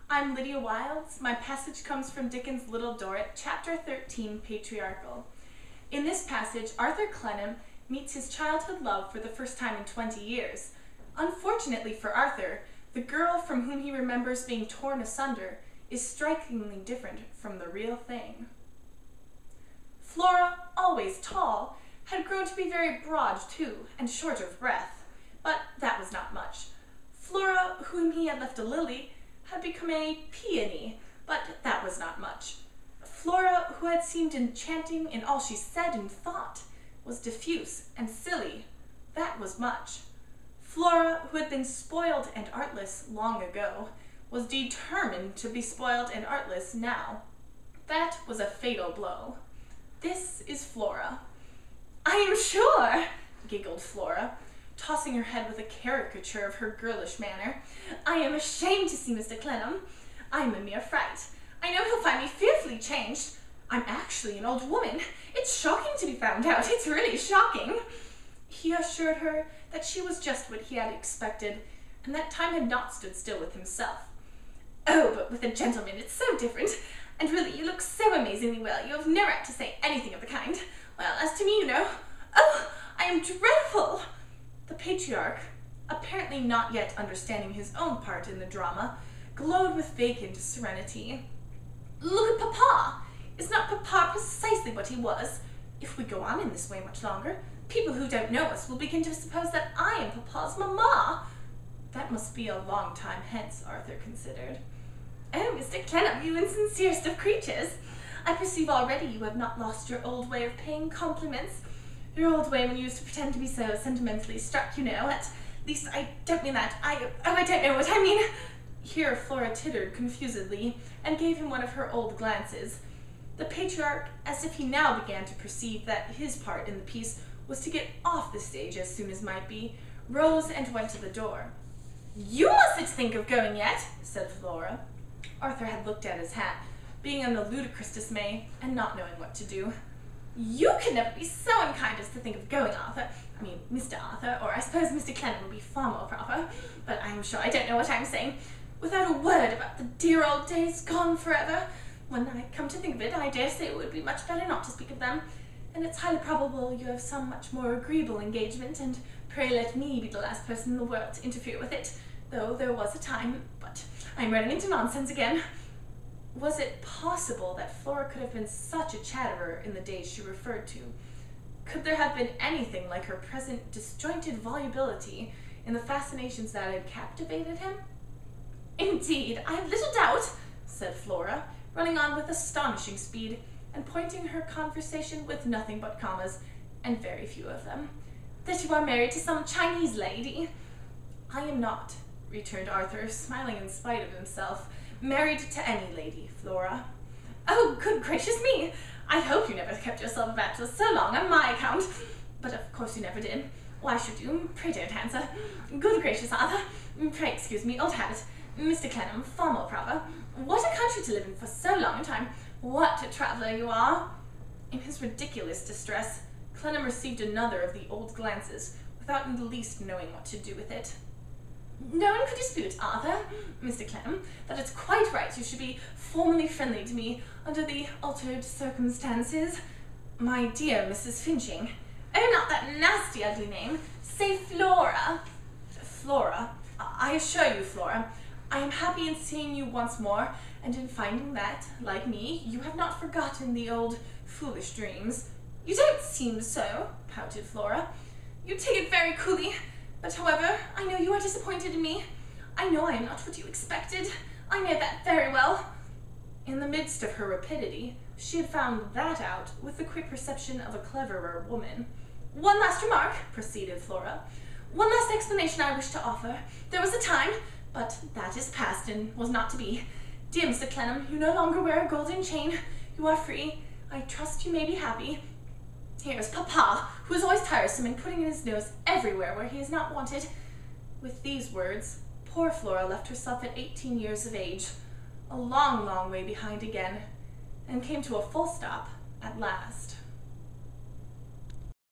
I'm Lydia Wildes. My passage comes from Dickens' Little Dorrit, chapter 13, Patriarchal. In this passage, Arthur Clennam meets his childhood love for the first time in 20 years. Unfortunately for Arthur, the girl from whom he remembers being torn asunder is strikingly different from the real thing. Flora, always tall, had grown to be very broad too, and short of breath, but that was not much. Flora, whom he had left a lily, had become a peony, but that was not much. Flora, who had seemed enchanting in all she said and thought, was diffuse and silly. That was much. Flora, who had been spoiled and artless long ago, was determined to be spoiled and artless now. That was a fatal blow. This is Flora. I am sure, giggled Flora, tossing her head with a caricature of her girlish manner. I am ashamed to see Mr. Clennam. I am a mere fright. I know he'll find me fearfully changed. I'm actually an old woman. It's shocking to be found out. It's really shocking. He assured her that she was just what he had expected, and that time had not stood still with himself. Oh, but with a gentleman it's so different. And really, you look so amazingly well, you have no right to say anything of the kind. Well, as to me, you know, oh, I am dreadful. The patriarch, apparently not yet understanding his own part in the drama, glowed with vacant serenity. Look at Papa! Is not Papa precisely what he was? If we go on in this way much longer, people who don't know us will begin to suppose that I am Papa's mamma. That must be a long time hence, Arthur considered. Oh, Mr. Clennam, you insincerest of creatures! I perceive already you have not lost your old way of paying compliments. Your old way when you used to pretend to be so sentimentally struck, you know. At least, I don't mean that. I don't know what I mean. Here Flora tittered confusedly, and gave him one of her old glances. The patriarch, as if he now began to perceive that his part in the piece was to get off the stage as soon as might be, rose and went to the door. You mustn't think of going yet, said Flora. Arthur had looked at his hat, being in a ludicrous dismay, and not knowing what to do. You could never be so unkind as to think of going, Arthur. I mean, Mr. Arthur, or I suppose Mr. Clennam would be far more proper, but I am sure I don't know what I am saying. Without a word about the dear old days gone forever. When I come to think of it, I dare say it would be much better not to speak of them, and it's highly probable you have some much more agreeable engagement, and pray let me be the last person in the world to interfere with it, though there was a time, but I'm running into nonsense again. Was it possible that Flora could have been such a chatterer in the days she referred to? Could there have been anything like her present disjointed volubility in the fascinations that had captivated him? Indeed, I have little doubt, said Flora, running on with astonishing speed, and pointing her conversation with nothing but commas, and very few of them, that you are married to some Chinese lady. I am not, returned Arthur, smiling in spite of himself, married to any lady, Flora. Oh, good gracious me! I hope you never kept yourself a bachelor so long on my account. But of course you never did. Why should you? Pray don't answer. Good gracious, Arthur. Pray excuse me, old habit. Mr. Clennam, far more proper. What a country to live in for so long a time. What a traveller you are. In his ridiculous distress, Clennam received another of the old glances, without in the least knowing what to do with it. No one could dispute, Arthur, Mr. Clennam, that it's quite right you should be formally friendly to me under the altered circumstances. My dear Mrs. Finching. Oh, not that nasty, ugly name. Say Flora. Flora. I assure you, Flora, I am happy in seeing you once more, and in finding that, like me, you have not forgotten the old foolish dreams. You don't seem so, pouted Flora. You take it very coolly. But however, I know you are disappointed in me. I know I am not what you expected. I know that very well. In the midst of her rapidity, she had found that out with the quick perception of a cleverer woman. One last remark, proceeded Flora. One last explanation I wish to offer. There was a time, but that is past and was not to be. Dear Mr. Clennam, you no longer wear a golden chain. You are free. I trust you may be happy. Here is Papa, who is always tiresome and putting in his nose everywhere where he is not wanted. With these words, poor Flora left herself at 18 years of age, a long, long way behind again, and came to a full stop at last.